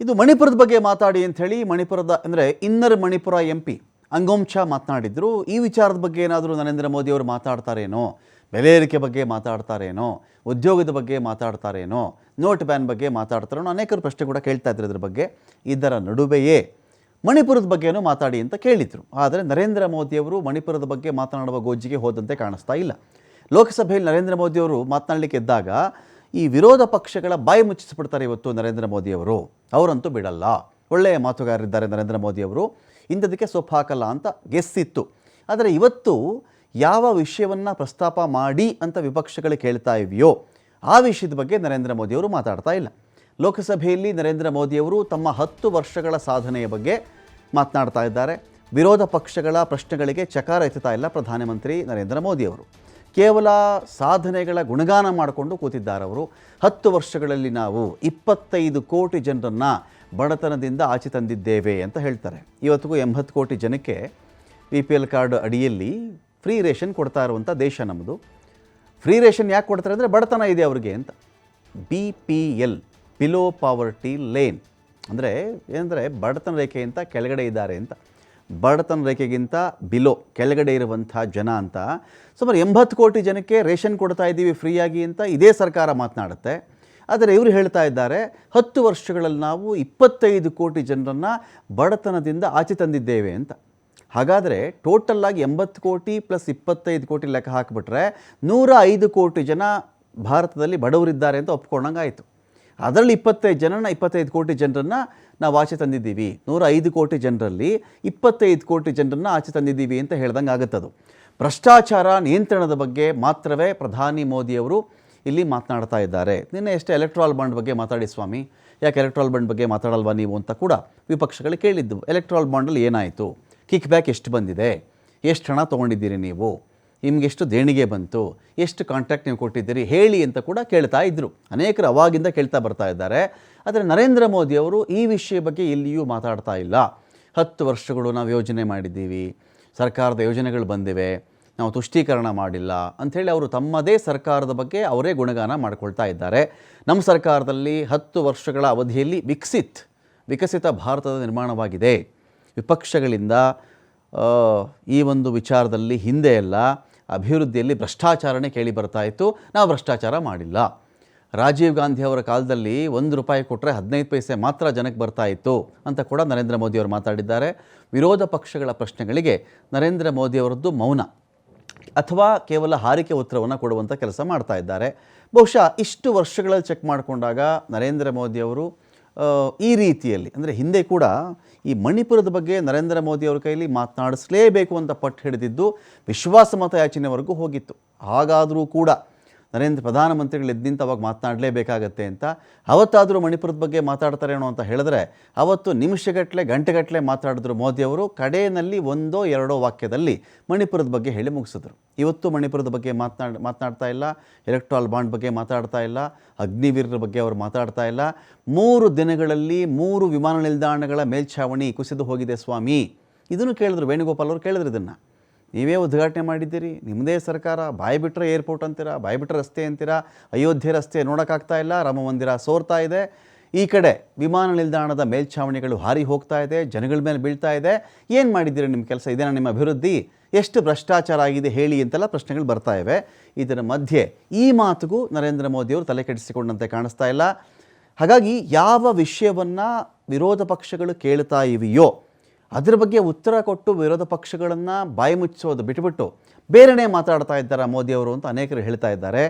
ಇದು ಮಣಿಪುರದ ಬಗ್ಗೆ ಮಾತಾಡಿ ಅಂಥೇಳಿ ಮಣಿಪುರದ ಅಂದರೆ ಇನ್ನರ್ ಮಣಿಪುರ MP ಅಂಗೋಂಚಾ ಮಾತನಾಡಿದ್ರು. ಈ ವಿಚಾರದ ಬಗ್ಗೆ ಏನಾದರೂ ನರೇಂದ್ರ ಮೋದಿ ಅವರು ಮಾತಾಡ್ತಾರೇನೋ, ಬೆಲೆ ಏರಿಕೆ ಬಗ್ಗೆ ಮಾತಾಡ್ತಾರೇನೋ, ಉದ್ಯೋಗದ ಬಗ್ಗೆ ಮಾತಾಡ್ತಾರೇನೋ, ನೋಟ್ ಬ್ಯಾನ್ ಬಗ್ಗೆ ಮಾತಾಡ್ತಾರೇನೋ, ಅನೇಕರು ಪ್ರಶ್ನೆ ಕೂಡ ಕೇಳ್ತಾ ಇದ್ರು ಇದ್ರ ಬಗ್ಗೆ. ಇದರ ನಡುವೆಯೇ ಮಣಿಪುರದ ಬಗ್ಗೆನೂ ಮಾತಾಡಿ ಅಂತ ಕೇಳಿದರು. ಆದರೆ ನರೇಂದ್ರ ಮೋದಿಯವರು ಮಣಿಪುರದ ಬಗ್ಗೆ ಮಾತನಾಡುವ ಗೋಜಿಗೆ ಹೋದಂತೆ ಕಾಣಿಸ್ತಾ ಇಲ್ಲ. ಲೋಕಸಭೆಯಲ್ಲಿ ನರೇಂದ್ರ ಮೋದಿಯವರು ಮಾತನಾಡಲಿಕ್ಕೆ ಎದ್ದಾಗ ಈ ವಿರೋಧ ಪಕ್ಷಗಳ ಬಾಯಿ ಮುಚ್ಚಿಸ್ಬಿಡ್ತಾರೆ ಇವತ್ತು ನರೇಂದ್ರ ಮೋದಿಯವರು. ಅವರಂತೂ ಬಿಡಲ್ಲ, ಒಳ್ಳೆಯ ಮಾತುಗಾರರಿದ್ದಾರೆ ನರೇಂದ್ರ ಮೋದಿಯವರು, ಇಂಥದಕ್ಕೆ ಸೊಪ್ಪು ಹಾಕಲ್ಲ ಅಂತ ಗೆಸ್ಸಿತ್ತು. ಆದರೆ ಇವತ್ತು ಯಾವ ವಿಷಯವನ್ನು ಪ್ರಸ್ತಾಪ ಮಾಡಿ ಅಂತ ವಿಪಕ್ಷಗಳು ಕೇಳ್ತಾ ಇವೆಯೋ ಆ ವಿಷಯದ ಬಗ್ಗೆ ನರೇಂದ್ರ ಮೋದಿಯವರು ಮಾತಾಡ್ತಾ ಇಲ್ಲ. ಲೋಕಸಭೆಯಲ್ಲಿ ನರೇಂದ್ರ ಮೋದಿಯವರು ತಮ್ಮ 10 ವರ್ಷಗಳ ಸಾಧನೆಯ ಬಗ್ಗೆ ಮಾತನಾಡ್ತಾ ಇದ್ದಾರೆ. ವಿರೋಧ ಪಕ್ಷಗಳ ಪ್ರಶ್ನೆಗಳಿಗೆ ಚಕಾರ ಎತ್ತುತ್ತಾ ಇಲ್ಲ ಪ್ರಧಾನಮಂತ್ರಿ ನರೇಂದ್ರ ಮೋದಿಯವರು. ಕೇವಲ ಸಾಧನೆಗಳ ಗುಣಗಾನ ಮಾಡಿಕೊಂಡು ಕೂತಿದ್ದಾರೆ ಅವರು. 10 ವರ್ಷಗಳಲ್ಲಿ ನಾವು 25 ಕೋಟಿ ಜನರನ್ನು ಬಡತನದಿಂದ ಆಚೆ ತಂದಿದ್ದೇವೆ ಅಂತ ಹೇಳ್ತಾರೆ. ಇವತ್ತಿಗೂ 80 ಕೋಟಿ ಜನಕ್ಕೆ BPL ಕಾರ್ಡ್ ಅಡಿಯಲ್ಲಿ ಫ್ರೀ ರೇಷನ್ ಕೊಡ್ತಾ ಇರುವಂಥ ದೇಶ ನಮ್ಮದು. ಫ್ರೀ ರೇಷನ್ ಯಾಕೆ ಕೊಡ್ತಾರೆ ಅಂದರೆ ಬಡತನ ಇದೆ ಅವ್ರಿಗೆ ಅಂತ. BPL ಬಿಲೋ ಪಾವರ್ಟಿ ಲೇನ್ ಅಂದರೆ ಏನಂದರೆ ಬಡತನ ರೇಖೆಗಿಂತ ಕೆಳಗಡೆ ಇದ್ದಾರೆ ಅಂತ. ಬಡತನ ರೇಖೆಗಿಂತ ಬಿಲೋ ಕೆಳಗಡೆ ಇರುವಂಥ ಜನ ಅಂತ ಸುಮಾರು 80 ಕೋಟಿ ಜನಕ್ಕೆ ರೇಷನ್ ಕೊಡ್ತಾ ಇದ್ದೀವಿ ಫ್ರೀಯಾಗಿ ಅಂತ ಇದೇ ಸರ್ಕಾರ ಮಾತನಾಡುತ್ತೆ. ಆದರೆ ಇವರು ಹೇಳ್ತಾ ಇದ್ದಾರೆ 10 ವರ್ಷಗಳಲ್ಲಿ ನಾವು 25 ಕೋಟಿ ಜನರನ್ನು ಬಡತನದಿಂದ ಆಚೆ ತಂದಿದ್ದೇವೆ ಅಂತ. ಹಾಗಾದರೆ ಟೋಟಲ್ಲಾಗಿ 80 ಕೋಟಿ ಪ್ಲಸ್ 25 ಕೋಟಿ ಲೆಕ್ಕ ಹಾಕಿಬಿಟ್ರೆ 105 ಕೋಟಿ ಜನ ಭಾರತದಲ್ಲಿ ಬಡವರಿದ್ದಾರೆ ಅಂತ ಒಪ್ಕೊಂಡಂಗೆ ಆಯಿತು. ಅದರಲ್ಲಿ 25 ಕೋಟಿ ಜನರನ್ನು ನಾವು ಆಚೆ ತಂದಿದ್ದೀವಿ. 105 ಕೋಟಿ ಜನರಲ್ಲಿ 25 ಕೋಟಿ ಜನರನ್ನು ಆಚೆ ತಂದಿದ್ದೀವಿ ಅಂತ ಹೇಳ್ದಂಗೆ ಆಗುತ್ತದು. ಭ್ರಷ್ಟಾಚಾರ ನಿಯಂತ್ರಣದ ಬಗ್ಗೆ ಮಾತ್ರವೇ ಪ್ರಧಾನಿ ಮೋದಿಯವರು ಇಲ್ಲಿ ಮಾತನಾಡ್ತಾ ಇದ್ದಾರೆ. ನಿನ್ನೆ ಎಷ್ಟೇ ಎಲೆಕ್ಟ್ರಾಲ್ ಬಾಂಡ್ ಬಗ್ಗೆ ಮಾತಾಡಿ ಸ್ವಾಮಿ, ಯಾಕೆ ಎಲೆಕ್ಟ್ರಾಲ್ ಬಾಂಡ್ ಬಗ್ಗೆ ಮಾತಾಡಲ್ವಾ ನೀವು ಅಂತ ಕೂಡ ವಿಪಕ್ಷಗಳು ಕೇಳಿದ್ದು. ಎಲೆಕ್ಟ್ರಾಲ್ ಬಾಂಡಲ್ಲಿ ಏನಾಯಿತು, ಕಿಕ್ ಬ್ಯಾಕ್ ಎಷ್ಟು ಬಂದಿದೆ, ಎಷ್ಟು ಹಣ ತೊಗೊಂಡಿದ್ದೀರಿ ನೀವು, ನಿಮ್ಗೆ ಎಷ್ಟು ದೇಣಿಗೆ ಬಂತು, ಎಷ್ಟು ಕಾಂಟ್ರಾಕ್ಟ್ ನೀವು ಕೊಟ್ಟಿದ್ದೀರಿ ಹೇಳಿ ಅಂತ ಕೂಡ ಕೇಳ್ತಾ ಇದ್ದರು. ಅನೇಕರು ಅವಾಗಿಂದ ಕೇಳ್ತಾ ಬರ್ತಾ ಇದ್ದಾರೆ. ಆದರೆ ನರೇಂದ್ರ ಮೋದಿಯವರು ಈ ವಿಷಯ ಬಗ್ಗೆ ಎಲ್ಲಿಯೂ ಮಾತಾಡ್ತಾ ಇಲ್ಲ. 10 ವರ್ಷಗಳು ನಾವು ಯೋಜನೆ ಮಾಡಿದ್ದೀವಿ, ಸರ್ಕಾರದ ಯೋಜನೆಗಳು ಬಂದಿವೆ, ನಾವು ತುಷ್ಟೀಕರಣ ಮಾಡಿಲ್ಲ ಅಂಥೇಳಿ ಅವರು ತಮ್ಮದೇ ಸರ್ಕಾರದ ಬಗ್ಗೆ ಅವರೇ ಗುಣಗಾನ ಮಾಡಿಕೊಳ್ತಾ ಇದ್ದಾರೆ. ನಮ್ಮ ಸರ್ಕಾರದಲ್ಲಿ 10 ವರ್ಷಗಳ ಅವಧಿಯಲ್ಲಿ ವಿಕಸಿತ ಭಾರತದ ನಿರ್ಮಾಣವಾಗಿದೆ. ವಿಪಕ್ಷಗಳಿಂದ ಈ ಒಂದು ವಿಚಾರದಲ್ಲಿ ಹಿಂದೆ ಎಲ್ಲ ಅಭಿವೃದ್ಧಿಯಲ್ಲಿ ಭ್ರಷ್ಟಾಚಾರನೇ ಕೇಳಿ ಬರ್ತಾ ಇತ್ತು. ನಾವು ಭ್ರಷ್ಟಾಚಾರ ಮಾಡಿಲ್ಲ. ರಾಜೀವ್ ಗಾಂಧಿ ಅವರ ಕಾಲದಲ್ಲಿ 1 ರೂಪಾಯಿ ಕೊಟ್ಟರೆ 15 ಪೈಸೆ ಮಾತ್ರ ಜನಕ್ಕೆ ಬರ್ತಾ ಇತ್ತು ಅಂತ ಕೂಡ ನರೇಂದ್ರ ಮೋದಿಯವರು ಮಾತಾಡಿದ್ದಾರೆ. ವಿರೋಧ ಪಕ್ಷಗಳ ಪ್ರಶ್ನೆಗಳಿಗೆ ನರೇಂದ್ರ ಮೋದಿಯವರದ್ದು ಮೌನ ಅಥವಾ ಕೇವಲ ಹಾರಿಕೆ ಉತ್ತರವನ್ನು ಕೊಡುವಂಥ ಕೆಲಸ ಮಾಡ್ತಾ ಇದ್ದಾರೆ. ಬಹುಶಃ ಇಷ್ಟು ವರ್ಷಗಳಲ್ಲಿ ಚೆಕ್ ಮಾಡಿಕೊಂಡಾಗ ನರೇಂದ್ರ ಮೋದಿಯವರು ಈ ರೀತಿಯಲ್ಲಿ ಅಂದರೆ ಹಿಂದೆ ಕೂಡ ಈ ಮಣಿಪುರದ ಬಗ್ಗೆ ನರೇಂದ್ರ ಮೋದಿಯವರ ಕೈಲಿ ಮಾತನಾಡಿಸಲೇಬೇಕು ಅಂತ ಪಟ್ಟು ಹಿಡಿದಿದ್ದು ವಿಶ್ವಾಸಮತ ಯಾಚನೆವರೆಗೂ ಹೋಗಿತ್ತು. ಹಾಗಾದರೂ ಕೂಡ ಪ್ರಧಾನಮಂತ್ರಿಗಳು ಎದ್ದಿಂತ ಅವಾಗ ಮಾತನಾಡಲೇಬೇಕಾಗತ್ತೆ ಅಂತ ಅವತ್ತಾದರೂ ಮಣಿಪುರದ ಬಗ್ಗೆ ಮಾತಾಡ್ತಾರೇನೋ ಅಂತ ಹೇಳಿದ್ರೆ ಅವತ್ತು ನಿಮಿಷಗಟ್ಟಲೆ ಗಂಟೆಗಟ್ಟಲೆ ಮಾತಾಡಿದ್ರು ಮೋದಿಯವರು. ಕಡೆಯಲ್ಲಿ 1-2 ವಾಕ್ಯದಲ್ಲಿ ಮಣಿಪುರದ ಬಗ್ಗೆ ಹೇಳಿ ಮುಗಿಸಿದ್ರು. ಇವತ್ತು ಮಣಿಪುರದ ಬಗ್ಗೆ ಮಾತನಾಡ್ತಾ ಇಲ್ಲ, ಎಲೆಕ್ಟ್ರಾಲ್ ಬಾಂಡ್ ಬಗ್ಗೆ ಮಾತಾಡ್ತಾ ಇಲ್ಲ, ಅಗ್ನಿವೀರರ ಬಗ್ಗೆ ಅವರು ಮಾತಾಡ್ತಾ ಇಲ್ಲ. 3 ದಿನಗಳಲ್ಲಿ 3 ವಿಮಾನ ನಿಲ್ದಾಣಗಳ ಮೇಲ್ಛಾವಣಿ ಕುಸಿದು ಹೋಗಿದೆ ಸ್ವಾಮಿ. ಇದನ್ನು ಕೇಳಿದ್ರು, ವೇಣುಗೋಪಾಲ್ ಅವರು ಕೇಳಿದ್ರು, ಇದನ್ನು ನೀವೇ ಉದ್ಘಾಟನೆ ಮಾಡಿದ್ದೀರಿ, ನಿಮ್ಮದೇ ಸರ್ಕಾರ, ಬಾಯಿ ಬಿಟ್ಟರೆ ಏರ್ಪೋರ್ಟ್ ಅಂತೀರಾ, ಬಾಯಿ ಬಿಟ್ಟರೆ ರಸ್ತೆ ಅಂತೀರಾ, ಅಯೋಧ್ಯೆ ರಸ್ತೆ ನೋಡೋಕ್ಕಾಗ್ತಾ ಇಲ್ಲ, ರಾಮ ಮಂದಿರ ಸೋರ್ತಾ ಇದೆ, ಈ ಕಡೆ ವಿಮಾನ ನಿಲ್ದಾಣದ ಮೇಲ್ಛಾವಣಿಗಳು ಹಾರಿ ಹೋಗ್ತಾ ಇದೆ, ಜನಗಳ ಮೇಲೆ ಬೀಳ್ತಾ ಇದೆ. ಏನು ಮಾಡಿದ್ದೀರಿ, ನಿಮ್ಮ ಕೆಲಸ ಇದೇನಾ ನಿಮ್ಮ ಅಭಿವೃದ್ಧಿ, ಎಷ್ಟು ಭ್ರಷ್ಟಾಚಾರ ಆಗಿದೆ ಹೇಳಿ ಅಂತೆಲ್ಲ ಪ್ರಶ್ನೆಗಳು ಬರ್ತಾ ಇವೆ. ಇದರ ಮಧ್ಯೆ ಈ ಮಾತುಗೂ ನರೇಂದ್ರ ಮೋದಿಯವರು ತಲೆ ಕೆಡಿಸಿಕೊಂಡಂತೆ ಕಾಣಿಸ್ತಾ ಇಲ್ಲ. ಹಾಗಾಗಿ ಯಾವ ವಿಷಯವನ್ನು ವಿರೋಧ ಪಕ್ಷಗಳು ಕೇಳ್ತಾ ಇವೆಯೋ ಅದರ ಬಗ್ಗೆ ಉತ್ತರ ಕೊಟ್ಟು ವಿರೋಧ ಪಕ್ಷಗಳನ್ನು ಬಾಯಿ ಮುಚ್ಚಿಸೋದು ಬಿಟ್ಟುಬಿಟ್ಟು ಬೇರೆಯೇ ಮಾತಾಡ್ತಾ ಇದ್ದಾರೆ ಮೋದಿಯವರು ಅಂತ ಅನೇಕರು ಹೇಳ್ತಾ ಇದ್ದಾರೆ.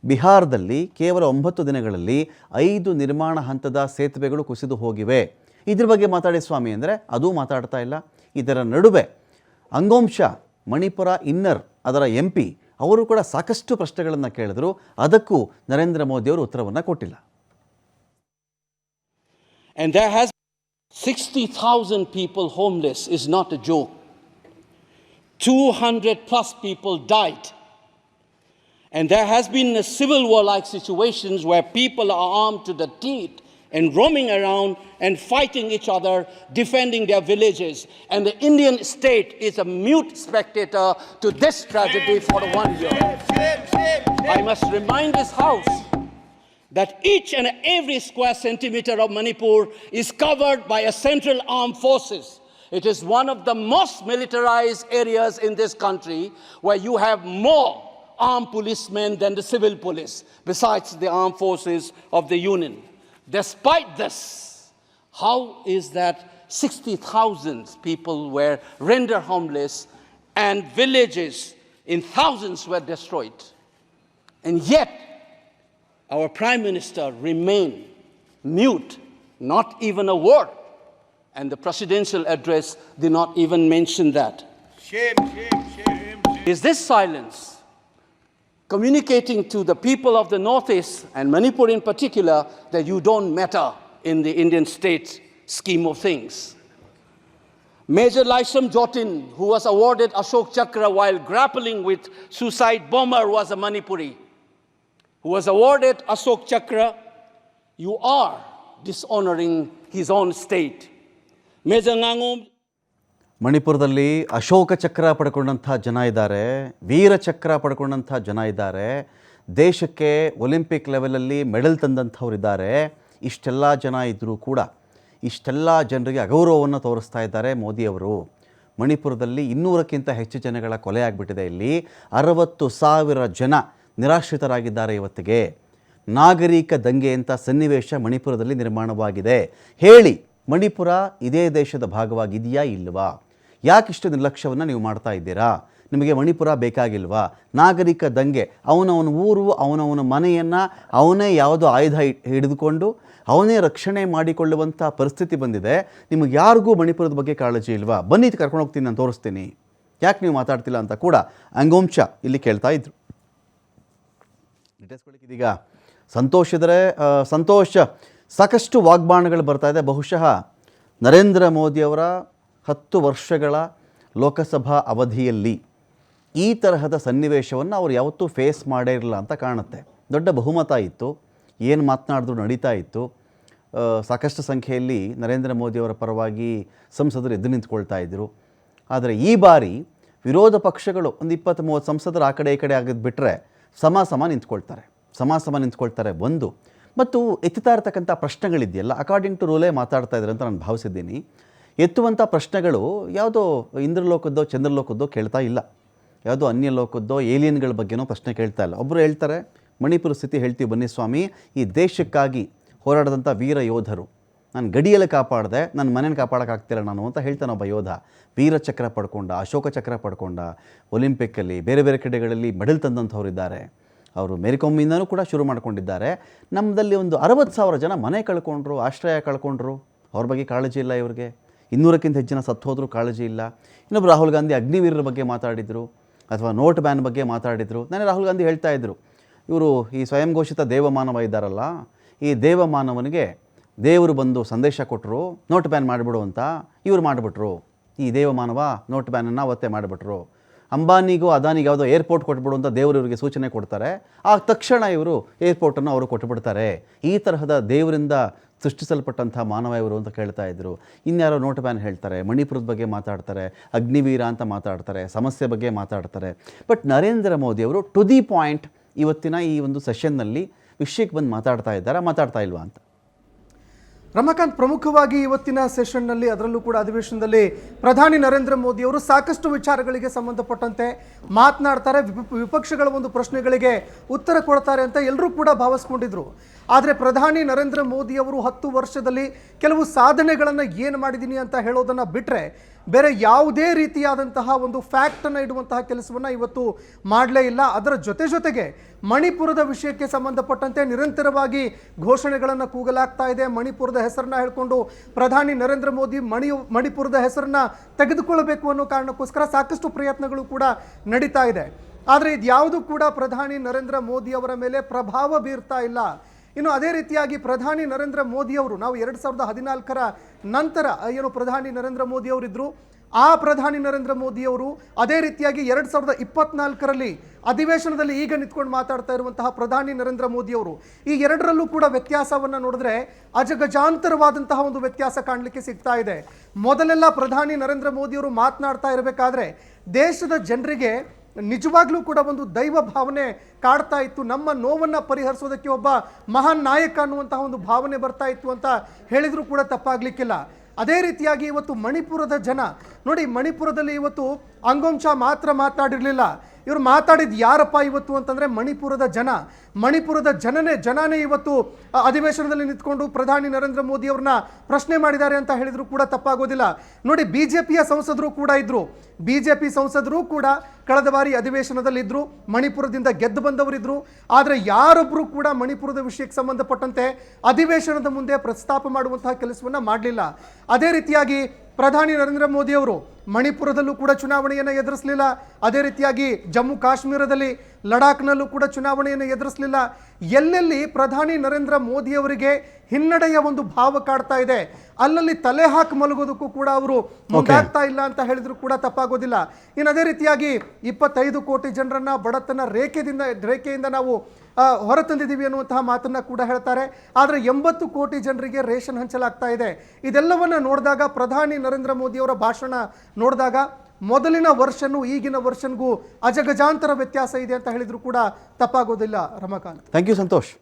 ಬಿಹಾರದಲ್ಲಿ ಕೇವಲ 9 ದಿನಗಳಲ್ಲಿ 5 ನಿರ್ಮಾಣ ಹಂತದ ಸೇತುವೆಗಳು ಕುಸಿದು ಹೋಗಿವೆ. ಇದ್ರ ಬಗ್ಗೆ ಮಾತಾಡಿ ಸ್ವಾಮಿ ಅಂದರೆ ಅದೂ ಮಾತಾಡ್ತಾ ಇಲ್ಲ. ಇದರ ನಡುವೆ ಅಂಗೋಂಶಾ ಮಣಿಪುರ ಇನ್ನರ್ ಅದರ MP ಅವರು ಕೂಡ ಸಾಕಷ್ಟು ಪ್ರಶ್ನೆಗಳನ್ನು ಕೇಳಿದ್ರು. ಅದಕ್ಕೂ ನರೇಂದ್ರ ಮೋದಿಯವರು ಉತ್ತರವನ್ನು ಕೊಟ್ಟಿಲ್ಲ. And there has 60,000 people homeless is not a joke. 200 plus people died. And there has been a civil war-like situations where people are armed to the teeth and roaming around and fighting each other, defending their villages. And the Indian state is a mute spectator to this tragedy for 1 year. I must remind this House that each and every square centimeter of Manipur is covered by a central armed forces. It is one of the most militarized areas in this country where you have more armed policemen than the civil police, besides the armed forces of the Union. Despite this, how is that 60,000 people were rendered homeless and villages in thousands were destroyed? And yet, our Prime Minister remained mute, not even a word. And the presidential address did not even mention that. Shame, shame, shame, shame. Is this silence communicating to the people of the Northeast, and Manipur in particular, that you don't matter in the Indian state scheme of things? Major Laisam Jotin, who was awarded Ashok Chakra while grappling with suicide bomber, was a Manipuri. Who was awarded Ashok Chakra, you are dishonoring his own state. Major Ngangom. ಮಣಿಪುರದಲ್ಲಿ ಅಶೋಕ ಚಕ್ರ ಪಡ್ಕೊಂಡಂಥ ಜನ ಇದ್ದಾರೆ, ವೀರ ಚಕ್ರ ಪಡ್ಕೊಂಡಂಥ ಜನ ಇದ್ದಾರೆ, ದೇಶಕ್ಕೆ Olympic ಲೆವೆಲಲ್ಲಿ medal ತಂದಂಥವ್ರು ಇದ್ದಾರೆ. ಇಷ್ಟೆಲ್ಲ ಜನ ಇದ್ದರೂ ಕೂಡ ಇಷ್ಟೆಲ್ಲ ಜನರಿಗೆ ಅಗೌರವವನ್ನು ತೋರಿಸ್ತಾ ಇದ್ದಾರೆ ಮೋದಿಯವರು. ಮಣಿಪುರದಲ್ಲಿ 200ಕ್ಕಿಂತ ಹೆಚ್ಚು ಜನಗಳ ಕೊಲೆ ಆಗಿಬಿಟ್ಟಿದೆ. ಇಲ್ಲಿ 60,000 ಜನ ನಿರಾಶ್ರಿತರಾಗಿದ್ದಾರೆ. ಇವತ್ತಿಗೆ ನಾಗರಿಕ ದಂಗೆ ಅಂತ ಸನ್ನಿವೇಶ ಮಣಿಪುರದಲ್ಲಿ ನಿರ್ಮಾಣವಾಗಿದೆ. ಹೇಳಿ, ಮಣಿಪುರ ಇದೇ ದೇಶದ ಭಾಗವಾಗಿದೆಯಾ ಇಲ್ವಾ? ಯಾಕಿಷ್ಟು ನಿರ್ಲಕ್ಷ್ಯವನ್ನು ನೀವು ಮಾಡ್ತಾ ಇದ್ದೀರಾ? ನಿಮಗೆ ಮಣಿಪುರ ಬೇಕಾಗಿಲ್ವಾ? ನಾಗರಿಕ ದಂಗೆ, ಅವನವನ ಊರು, ಅವನವನ ಮನೆಯನ್ನು ಅವನೇ ಯಾವುದೋ ಆಯುಧ ಹಿಡಿದುಕೊಂಡು ಅವನೇ ರಕ್ಷಣೆ ಮಾಡಿಕೊಳ್ಳುವಂಥ ಪರಿಸ್ಥಿತಿ ಬಂದಿದೆ. ನಿಮಗೆ ಯಾರಿಗೂ ಮಣಿಪುರದ ಬಗ್ಗೆ ಕಾಳಜಿ ಇಲ್ವಾ? ಬನ್ನಿ ಕರ್ಕೊಂಡು ಹೋಗ್ತೀನಿ, ನಾನು ತೋರಿಸ್ತೀನಿ, ಯಾಕೆ ನೀವು ಮಾತಾಡ್ತಿಲ್ಲ ಅಂತ ಕೂಡ ಅಂಗೋಂಶ ಇಲ್ಲಿ ಕೇಳ್ತಾ ಇದ್ರು. ಇದೀಗ ಸಂತೋಷ ಸಾಕಷ್ಟು ವಾಗ್ಬಾಣಗಳು ಬರ್ತಾ ಇದೆ. ಬಹುಶಃ ನರೇಂದ್ರ ಮೋದಿಯವರ 10 ವರ್ಷಗಳ ಲೋಕಸಭಾ ಅವಧಿಯಲ್ಲಿ ಈ ತರಹದ ಸನ್ನಿವೇಶವನ್ನು ಅವರು ಯಾವತ್ತೂ ಫೇಸ್ ಮಾಡೇ ಇರಲಿಲ್ಲ ಅಂತ ಕಾಣುತ್ತೆ. ದೊಡ್ಡ ಬಹುಮತ ಇತ್ತು, ಏನು ಮಾತನಾಡಿದ್ರು ನಡೀತಾ ಇತ್ತು. ಸಾಕಷ್ಟು ಸಂಖ್ಯೆಯಲ್ಲಿ ನರೇಂದ್ರ ಮೋದಿಯವರ ಪರವಾಗಿ ಸಂಸದರು ಎದ್ದು ನಿಂತ್ಕೊಳ್ತಾ ಇದ್ದರು. ಆದರೆ ಈ ಬಾರಿ ವಿರೋಧ ಪಕ್ಷಗಳು ಒಂದು 20-30 ಸಂಸದರು ಆ ಕಡೆ ಈ ಕಡೆ ಆಗಿದ್ದು ಬಿಟ್ಟರೆ ಸಮ ನಿಂತ್ಕೊಳ್ತಾರೆ. ಒಂದು ಮತ್ತು ಎತ್ತುತ್ತಾ ಇರತಕ್ಕಂಥ ಪ್ರಶ್ನೆಗಳಿದೆಯಲ್ಲ, ಅಕಾರ್ಡಿಂಗ್ ಟು ರೂಲೇ ಮಾತಾಡ್ತಾ ಇದ್ದಾರೆ ಅಂತ ನಾನು ಭಾವಿಸಿದ್ದೀನಿ. ಎತ್ತುವಂಥ ಪ್ರಶ್ನೆಗಳು ಯಾವುದೋ ಇಂದ್ರಲೋಕದ್ದೋ ಚಂದ್ರಲೋಕದ್ದೋ ಕೇಳ್ತಾ ಇಲ್ಲ, ಯಾವುದೋ ಅನ್ಯ ಲೋಕದ್ದೋ ಏಲಿಯನ್ಗಳ ಬಗ್ಗೆನೋ ಪ್ರಶ್ನೆ ಕೇಳ್ತಾ ಇಲ್ಲ. ಒಬ್ಬರು ಹೇಳ್ತಾರೆ, ಮಣಿಪುರ ಸ್ಥಿತಿ ಹೇಳ್ತೀವಿ ಬನ್ನಿ ಸ್ವಾಮಿ, ಈ ದೇಶಕ್ಕಾಗಿ ಹೋರಾಡಿದಂಥ ವೀರ ಯೋಧರು, ನಾನು ಗಡಿಯಲ್ಲಿ ಕಾಪಾಡಿದೆ, ನನ್ನ ಮನೇನ ಕಾಪಾಡೋಕ್ಕಾಗ್ತಿಲ್ಲ ನಾನು ಅಂತ ಹೇಳ್ತಾನೆ ಒಬ್ಬ ಯೋಧ. ವೀರ ಚಕ್ರ ಪಡ್ಕೊಂಡ, ಅಶೋಕ ಚಕ್ರ ಪಡ್ಕೊಂಡ, ಒಲಿಂಪಿಕ್ಕಲ್ಲಿ ಬೇರೆ ಬೇರೆ ಕಡೆಗಳಲ್ಲಿ ಮೆಡಲ್ ತಂದಂಥವ್ರು ಇದ್ದಾರೆ. ಅವರು ಮೇರಿಕೊಮ್ಮಿಂದನೂ ಕೂಡ ಶುರು ಮಾಡ್ಕೊಂಡಿದ್ದಾರೆ. ನಮ್ಮದಲ್ಲಿ ಒಂದು 60,000 ಜನ ಮನೆ ಕಳ್ಕೊಂಡ್ರು, ಆಶ್ರಯ ಕಳ್ಕೊಂಡ್ರು. ಅವ್ರ ಬಗ್ಗೆ ಕಾಳಜಿ ಇಲ್ಲ ಇವ್ರಿಗೆ. 200ಕ್ಕಿಂತ ಹೆಚ್ಚು ಜನ ಸತ್ತು ಹೋದರೂ ಕಾಳಜಿ ಇಲ್ಲ. ಇನ್ನೊಬ್ಬರು ರಾಹುಲ್ ಗಾಂಧಿ ಅಗ್ನಿವೀರರ ಬಗ್ಗೆ ಮಾತಾಡಿದರು, ಅಥವಾ ನೋಟ್ ಬ್ಯಾನ್ ಬಗ್ಗೆ ಮಾತಾಡಿದರು. ನಾನೇ ರಾಹುಲ್ ಗಾಂಧಿ ಹೇಳ್ತಾ ಇದ್ದರು, ಇವರು ಈ ಸ್ವಯಂ ಘೋಷಿತ ದೇವಮಾನವ ಇದ್ದಾರಲ್ಲ, ಈ ದೇವಮಾನವನಿಗೆ ದೇವರು ಬಂದು ಸಂದೇಶ ಕೊಟ್ಟರು, ನೋಟ್ ಬ್ಯಾನ್ ಮಾಡಿಬಿಡು ಅಂತ. ಇವರು ಮಾಡಿಬಿಟ್ರು, ಈ ದೇವಮಾನವ ನೋಟ್ ಬ್ಯಾನನ್ನು ಅವತ್ತೇ ಮಾಡಿಬಿಟ್ರು. ಅಂಬಾನಿಗೂ ಅದಾನಿಗೆ ಯಾವುದೋ ಏರ್ಪೋರ್ಟ್ ಕೊಟ್ಬಿಡು ಅಂತ ದೇವರು ಇವರಿಗೆ ಸೂಚನೆ ಕೊಡ್ತಾರೆ, ಆ ತಕ್ಷಣ ಇವರು ಏರ್ಪೋರ್ಟನ್ನು ಅವರು ಕೊಟ್ಟುಬಿಡ್ತಾರೆ. ಈ ತರಹದ ದೇವರಿಂದ ಸೃಷ್ಟಿಸಲ್ಪಟ್ಟಂಥ ಮಾನವ ಇವರು ಅಂತ ಕೇಳ್ತಾ ಇದ್ದರು. ಇನ್ಯಾರೋ ನೋಟ್ ಬ್ಯಾನ್ ಹೇಳ್ತಾರೆ, ಮಣಿಪುರದ ಬಗ್ಗೆ ಮಾತಾಡ್ತಾರೆ, ಅಗ್ನಿವೀರ ಅಂತ ಮಾತಾಡ್ತಾರೆ, ಸಮಸ್ಯೆ ಬಗ್ಗೆ ಮಾತಾಡ್ತಾರೆ. ಬಟ್ ನರೇಂದ್ರ ಮೋದಿಯವರು ಟು ದಿ ಪಾಯಿಂಟ್ ಇವತ್ತಿನ ಈ ಒಂದು ಸೆಷನ್ನಲ್ಲಿ ವಿಷಯಕ್ಕೆ ಬಂದು ಮಾತಾಡ್ತಾ ಇಲ್ವಾ ಅಂತ. ರಮಾಕಾಂತ್, ಪ್ರಮುಖವಾಗಿ ಇವತ್ತಿನ ಸೆಷನ್ನಲ್ಲಿ, ಅದರಲ್ಲೂ ಕೂಡ ಅಧಿವೇಶನದಲ್ಲಿ ಪ್ರಧಾನಿ ನರೇಂದ್ರ ಮೋದಿಯವರು ಸಾಕಷ್ಟು ವಿಚಾರಗಳಿಗೆ ಸಂಬಂಧಪಟ್ಟಂತೆ ಮಾತನಾಡ್ತಾರೆ. ವಿಪಕ್ಷಗಳ ಒಂದು ಪ್ರಶ್ನೆಗಳಿಗೆ ಉತ್ತರ ಕೊಡ್ತಾರೆ ಅಂತ ಎಲ್ಲರೂ ಕೂಡ ಭಾವಿಸ್ಕೊಂಡಿದ್ರು. ಆದರೆ ಪ್ರಧಾನಿ ನರೇಂದ್ರ ಮೋದಿಯವರು 10 ವರ್ಷದಲ್ಲಿ ಕೆಲವು ಸಾಧನೆಗಳನ್ನು ಏನು ಮಾಡಿದ್ದೀನಿ ಅಂತ ಹೇಳೋದನ್ನು ಬಿಟ್ಟರೆ ಬೇರೆ ಯಾವುದೇ ರೀತಿಯಾದಂತಹ ಒಂದು ಫ್ಯಾಕ್ಟನ್ನು ಇಡುವಂತಹ ಕೆಲಸವನ್ನು ಇವತ್ತು ಮಾಡಲೇ ಇಲ್ಲ. ಅದರ ಜೊತೆಗೆ ಮಣಿಪುರದ ವಿಷಯಕ್ಕೆ ಸಂಬಂಧಪಟ್ಟಂತೆ ನಿರಂತರವಾಗಿ ಘೋಷಣೆಗಳನ್ನು ಕೂಗಲಾಗ್ತಾ ಇದೆ. ಮಣಿಪುರದ ಹೆಸರನ್ನ ಹೇಳ್ಕೊಂಡು ಪ್ರಧಾನಿ ನರೇಂದ್ರ ಮೋದಿ ಮಣಿಪುರದ ಹೆಸರನ್ನ ತೆಗೆದುಕೊಳ್ಳಬೇಕು ಅನ್ನೋ ಕಾರಣಕ್ಕೋಸ್ಕರ ಸಾಕಷ್ಟು ಪ್ರಯತ್ನಗಳು ಕೂಡ ನಡೀತಾ ಇದೆ. ಆದರೆ ಇದ್ಯಾವುದು ಕೂಡ ಪ್ರಧಾನಿ ನರೇಂದ್ರ ಮೋದಿ ಅವರ ಮೇಲೆ ಪ್ರಭಾವ ಬೀರ್ತಾ ಇಲ್ಲ. ಇನ್ನು ಅದೇ ರೀತಿಯಾಗಿ ಪ್ರಧಾನಿ ನರೇಂದ್ರ ಮೋದಿಯವರು, ನಾವು 2014ರ ನಂತರ ಏನು ಪ್ರಧಾನಿ ನರೇಂದ್ರ ಮೋದಿಯವರಿದ್ದರು, ಆ ಪ್ರಧಾನಿ ನರೇಂದ್ರ ಮೋದಿಯವರು ಅದೇ ರೀತಿಯಾಗಿ 2024ರಲ್ಲಿ ಅಧಿವೇಶನದಲ್ಲಿ ಈಗ ನಿಂತ್ಕೊಂಡು ಮಾತಾಡ್ತಾ ಇರುವಂತಹ ಪ್ರಧಾನಿ ನರೇಂದ್ರ ಮೋದಿಯವರು, ಈ ಎರಡರಲ್ಲೂ ಕೂಡ ವ್ಯತ್ಯಾಸವನ್ನು ನೋಡಿದ್ರೆ ಅಜಗಜಾಂತರವಾದಂತಹ ಒಂದು ವ್ಯತ್ಯಾಸ ಕಾಣಲಿಕ್ಕೆ ಸಿಗ್ತಾ ಇದೆ. ಮೊದಲೆಲ್ಲ ಪ್ರಧಾನಿ ನರೇಂದ್ರ ಮೋದಿಯವರು ಮಾತನಾಡ್ತಾ ಇರಬೇಕಾದ್ರೆ ದೇಶದ ಜನರಿಗೆ ನಿಜವಾಗ್ಲೂ ಕೂಡ ಒಂದು ದೈವ ಭಾವನೆ ಕಾಡ್ತಾ ಇತ್ತು. ನಮ್ಮ ನೋವನ್ನು ಪರಿಹರಿಸೋದಕ್ಕೆ ಒಬ್ಬ ಮಹಾನ್ ನಾಯಕ ಅನ್ನುವಂತಹ ಒಂದು ಭಾವನೆ ಬರ್ತಾ ಇತ್ತು ಅಂತ ಹೇಳಿದರೂ ಕೂಡ ತಪ್ಪಾಗ್ಲಿಕ್ಕಿಲ್ಲ. ಅದೇ ರೀತಿಯಾಗಿ ಇವತ್ತು ಮಣಿಪುರದ ಜನ ನೋಡಿ, ಮಣಿಪುರದಲ್ಲಿ ಇವತ್ತು ಅಂಗೋಮ್ ಚಾ ಮಾತ್ರ ಮಾತನಾಡಿರಲಿಲ್ಲ. ಇವರು ಮಾತಾಡಿದ್ದು ಯಾರಪ್ಪ ಇವತ್ತು ಅಂತಂದರೆ ಮಣಿಪುರದ ಜನನೇ ಇವತ್ತು ಅಧಿವೇಶನದಲ್ಲಿ ನಿಂತ್ಕೊಂಡು ಪ್ರಧಾನಿ ನರೇಂದ್ರ ಮೋದಿ ಅವ್ರನ್ನ ಪ್ರಶ್ನೆ ಮಾಡಿದ್ದಾರೆ ಅಂತ ಹೇಳಿದ್ರು ಕೂಡ ತಪ್ಪಾಗೋದಿಲ್ಲ. ನೋಡಿ, ಬಿಜೆಪಿಯ ಸಂಸದರು ಕೂಡ ಇದ್ರು. ಬಿಜೆಪಿ ಸಂಸದರು ಕೂಡ ಕಳೆದ ಬಾರಿ ಅಧಿವೇಶನದಲ್ಲಿ ಇದ್ರು, ಮಣಿಪುರದಿಂದ ಗೆದ್ದು ಬಂದವರಿದ್ರು. ಆದರೆ ಯಾರೊಬ್ಬರು ಕೂಡ ಮಣಿಪುರದ ವಿಷಯಕ್ಕೆ ಸಂಬಂಧಪಟ್ಟಂತೆ ಅಧಿವೇಶನದ ಮುಂದೆ ಪ್ರಸ್ತಾಪ ಮಾಡುವಂತಹ ಕೆಲಸವನ್ನ ಮಾಡಲಿಲ್ಲ. ಅದೇ ರೀತಿಯಾಗಿ ಪ್ರಧಾನಿ ನರೇಂದ್ರ ಮೋದಿ ಅವರು ಮಣಿಪುರದಲ್ಲೂ ಕೂಡ ಚುನಾವಣೆಯನ್ನು ಎದುರಿಸಲಿಲ್ಲ. ಅದೇ ರೀತಿಯಾಗಿ ಜಮ್ಮು ಕಾಶ್ಮೀರದಲ್ಲಿ, ಲಡಾಖ್ನಲ್ಲೂ ಕೂಡ ಚುನಾವಣೆಯನ್ನು ಎದುರಿಸಲಿಲ್ಲ. ಎಲ್ಲೆಲ್ಲಿ ಪ್ರಧಾನಿ ನರೇಂದ್ರ ಮೋದಿ ಅವರಿಗೆ ಹಿನ್ನಡೆಯ ಒಂದು ಭಾವ ಕಾಡ್ತಾ ಇದೆ, ಅಲ್ಲಲ್ಲಿ ತಲೆ ಹಾಕಿ ಮಲಗೋದಕ್ಕೂ ಕೂಡ ಅವರು ಮುಂದಾಗ್ತಾ ಇಲ್ಲ ಅಂತ ಹೇಳಿದ್ರು ಕೂಡ ತಪ್ಪಾಗೋದಿಲ್ಲ. ಇನ್ನು ಅದೇ ರೀತಿಯಾಗಿ 25 ಕೋಟಿ ಜನರನ್ನ ಬಡತನ ರೇಖೆಯಿಂದ ನಾವು ಹೊರತಂದಿದ್ದೀವಿ ಅನ್ನುವಂತಹ ಮಾತನ್ನ ಕೂಡ ಹೇಳ್ತಾರೆ. ಆದರೆ 80 ಕೋಟಿ ಜನರಿಗೆ ರೇಷನ್ ಹಂಚಲಾಗ್ತಾ ಇದೆ. ಇದೆಲ್ಲವನ್ನ ನೋಡಿದಾಗ, ಪ್ರಧಾನಿ ನರೇಂದ್ರ ಮೋದಿ ಅವರ ಭಾಷಣ ನೋಡಿದಾಗ, ಮೊದಲಿನ ವರ್ಷನೂ ಈಗಿನ ವರ್ಷನ್ಗೂ ಅಜಗಜಾಂತರ ವ್ಯತ್ಯಾಸ ಇದೆ ಅಂತ ಹೇಳಿದ್ರು ಕೂಡ ತಪ್ಪಾಗೋದಿಲ್ಲ. Ramakant, thank you Santosh.